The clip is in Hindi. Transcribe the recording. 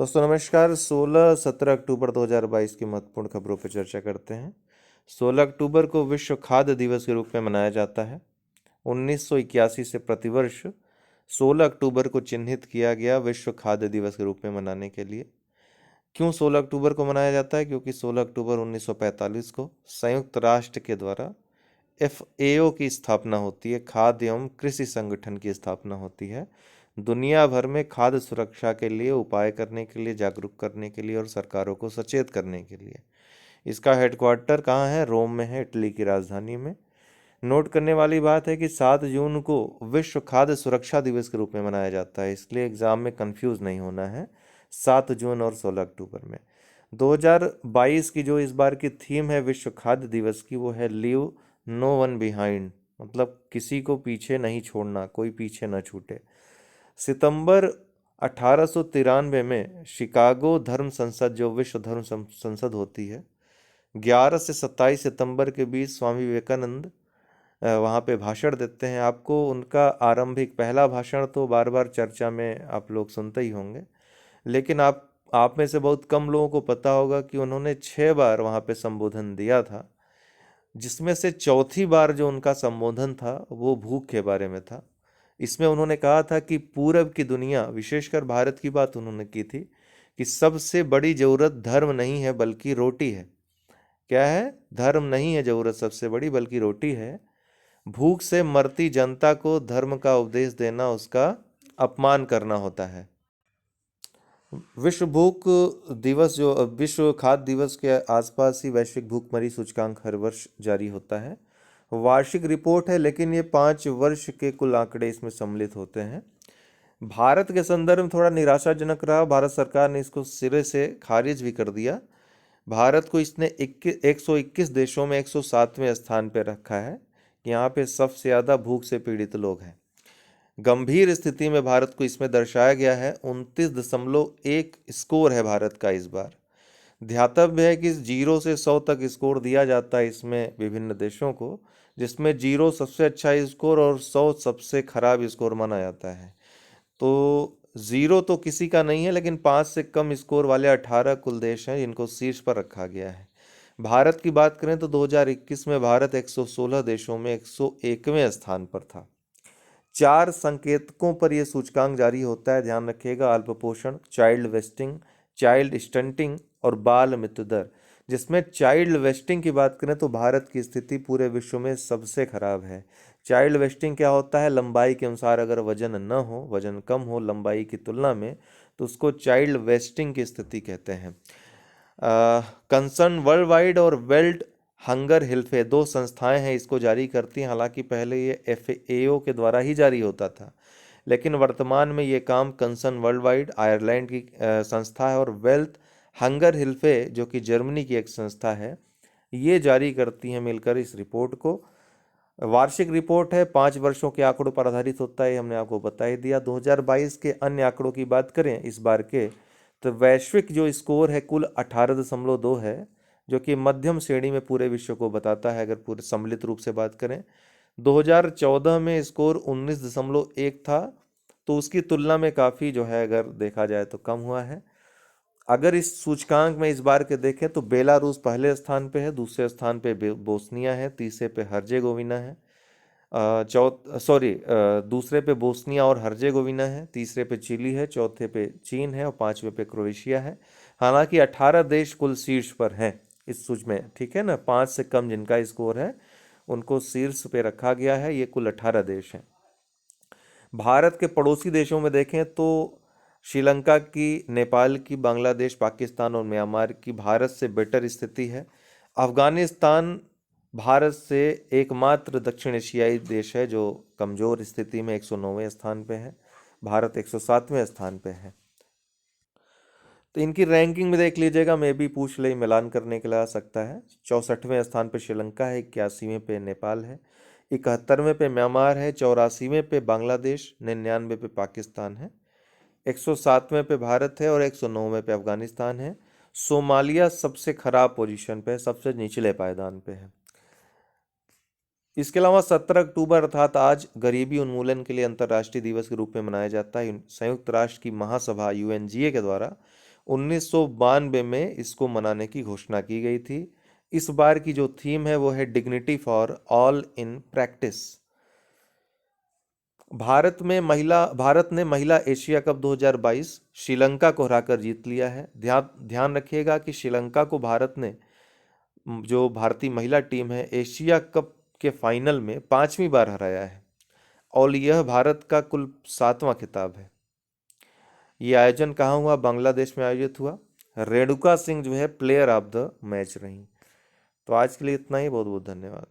दोस्तों नमस्कार। 16-17 अक्टूबर 2022 की महत्वपूर्ण खबरों पर चर्चा करते हैं। 16 अक्टूबर को विश्व खाद्य दिवस के रूप में मनाया जाता है। 1981 से प्रतिवर्ष 16 अक्टूबर को चिन्हित किया गया विश्व खाद्य दिवस के रूप में मनाने के लिए। क्यों 16 अक्टूबर को मनाया जाता है? क्योंकि 16 अक्टूबर 1945 को संयुक्त राष्ट्र के द्वारा FAO की स्थापना होती है, खाद्य एवं कृषि संगठन की स्थापना होती है। दुनिया भर में खाद्य सुरक्षा के लिए उपाय करने के लिए, जागरूक करने के लिए और सरकारों को सचेत करने के लिए। इसका हेडक्वार्टर कहाँ है? रोम में है, इटली की राजधानी में। नोट करने वाली बात है कि 7 जून को विश्व खाद्य सुरक्षा दिवस के रूप में मनाया जाता है, इसलिए एग्जाम में कंफ्यूज नहीं होना है 7 जून और 16 अक्टूबर में। 2022 की जो इस बार की थीम है विश्व खाद्य दिवस की, वो है लीव नो वन बिहाइंड, मतलब किसी को पीछे नहीं छोड़ना, कोई पीछे न छूटे। सितंबर 1893 में शिकागो धर्म संसद, जो विश्व धर्म संसद होती है, 11 से 27 सितंबर के बीच स्वामी विवेकानंद वहाँ पे भाषण देते हैं। आपको उनका आरंभिक पहला भाषण तो बार बार चर्चा में आप लोग सुनते ही होंगे, लेकिन आप में से बहुत कम लोगों को पता होगा कि उन्होंने 6 बार वहाँ पे संबोधन दिया था, जिसमें से चौथी बार जो उनका संबोधन था वो भूख के बारे में था। इसमें उन्होंने कहा था कि पूरब की दुनिया, विशेषकर भारत की बात उन्होंने की थी, कि सबसे बड़ी जरूरत धर्म नहीं है बल्कि रोटी है। क्या है? धर्म नहीं है जरूरत सबसे बड़ी, बल्कि रोटी है। भूख से मरती जनता को धर्म का उपदेश देना उसका अपमान करना होता है। विश्व भूख दिवस, जो विश्व खाद्य दिवस के आसपास ही वैश्विक भूखमरी सूचकांक हर वर्ष जारी होता है। वार्षिक रिपोर्ट है, लेकिन ये 5 वर्ष के कुल आंकड़े इसमें सम्मिलित होते हैं। भारत के संदर्भ में थोड़ा निराशाजनक रहा। भारत सरकार ने इसको सिरे से खारिज भी कर दिया। भारत को इसने 121 देशों में 107वें स्थान पर रखा है। यहाँ पे सबसे ज़्यादा भूख से पीड़ित लोग हैं। गंभीर स्थिति में भारत को इसमें दर्शाया गया है। 29.1 स्कोर है भारत का इस बार। ध्यातव्य है कि 0 से 100 तक स्कोर दिया जाता है इसमें विभिन्न देशों को, जिसमें 0 सबसे अच्छा स्कोर और 100 सबसे खराब स्कोर माना जाता है। तो 0 तो किसी का नहीं है, लेकिन 5 से कम स्कोर वाले 18 कुल देश हैं जिनको शीर्ष पर रखा गया है। भारत की बात करें तो 2021 में भारत 116 देशों में 101वें स्थान पर था। 4 संकेतकों पर यह सूचकांक जारी होता है, ध्यान रखिएगा। अल्पपोषण, चाइल्ड वेस्टिंग, चाइल्ड स्टंटिंग और बाल मृत्यु दर। जिसमें चाइल्ड वेस्टिंग की बात करें तो भारत की स्थिति पूरे विश्व में सबसे खराब है। चाइल्ड वेस्टिंग क्या होता है? लंबाई के अनुसार अगर वजन न हो, वजन कम हो लंबाई की तुलना में, तो उसको चाइल्ड वेस्टिंग की स्थिति कहते हैं। कंसर्न वर्ल्ड वाइड और वर्ल्ड हंगर हेल्फे, 2 संस्थाएं हैं इसको जारी करती हैं। हालांकि पहले ये FAO के द्वारा ही जारी होता था, लेकिन वर्तमान में ये काम कंसर्न वर्ल्ड वाइड, आयरलैंड की संस्था है, और वेल्थ हंगर हिल्फे जो कि जर्मनी की एक संस्था है, ये जारी करती हैं मिलकर इस रिपोर्ट को। वार्षिक रिपोर्ट है, 5 वर्षों के आंकड़ों पर आधारित होता है, हमने आपको बता ही दिया। 2022 के अन्य आंकड़ों की बात करें इस बार के, तो वैश्विक जो स्कोर है कुल 18.2 है, जो कि मध्यम श्रेणी में पूरे विश्व को बताता है अगर पूरे सम्मिलित रूप से बात करें। 2014 में स्कोर 19.1 था, तो उसकी तुलना में काफ़ी जो है अगर देखा जाए तो कम हुआ है। अगर इस सूचकांक में इस बार के देखें तो बेलारूस पहले स्थान पे है, दूसरे स्थान पे बोस्निया है, तीसरे पे हर्जेगोविना है, दूसरे पे बोस्निया और हर्जेगोविना है, तीसरे पे चिली है, चौथे पे चीन है और पांचवे पे क्रोएशिया है। हालांकि 18 देश कुल शीर्ष पर हैं इस सूची में, ठीक है ना। 5 से कम जिनका स्कोर है उनको शीर्ष पे रखा गया है। ये कुल 18 देश हैं। भारत के पड़ोसी देशों में देखें तो श्रीलंका की, नेपाल की, बांग्लादेश, पाकिस्तान और म्यांमार की भारत से बेटर स्थिति है। अफगानिस्तान भारत से एकमात्र दक्षिण एशियाई देश है जो कमज़ोर स्थिति में 109वें स्थान पे है। भारत 107वें स्थान पे है। तो इनकी रैंकिंग में देख लीजिएगा, मैं भी पूछ ले मिलान करने के लिए आ सकता है। 64वें स्थान पे श्रीलंका है, 81वें पे नेपाल है, 71वें पे म्यांमार है, 84वें पे बांग्लादेश, 99वें पे पाकिस्तान है, 107वें पे भारत है और 109वें पे अफगानिस्तान है। सोमालिया सबसे खराब पोजीशन पे है, सबसे निचले पायदान पे है। इसके अलावा 17 अक्टूबर अर्थात आज गरीबी उन्मूलन के लिए अंतर्राष्ट्रीय दिवस के रूप में मनाया जाता है। संयुक्त राष्ट्र की महासभा UNGA के द्वारा 1992 में इसको मनाने की घोषणा की गई थी। इस बार की जो थीम है वो है dignity for all in practice. Bharat ने महिला एशिया कप 2022 श्रीलंका को हराकर जीत लिया है। ध्यान ध्यान रखिएगा कि श्रीलंका को भारत ने, जो भारतीय महिला टीम है, एशिया कप के फाइनल में 5वीं बार हराया है और यह भारत का कुल 7वां खिताब है। ये आयोजन कहाँ हुआ? बांग्लादेश में आयोजित हुआ। रेणुका सिंह जो है प्लेयर ऑफ द मैच रही। तो आज के लिए इतना ही। बहुत बहुत धन्यवाद।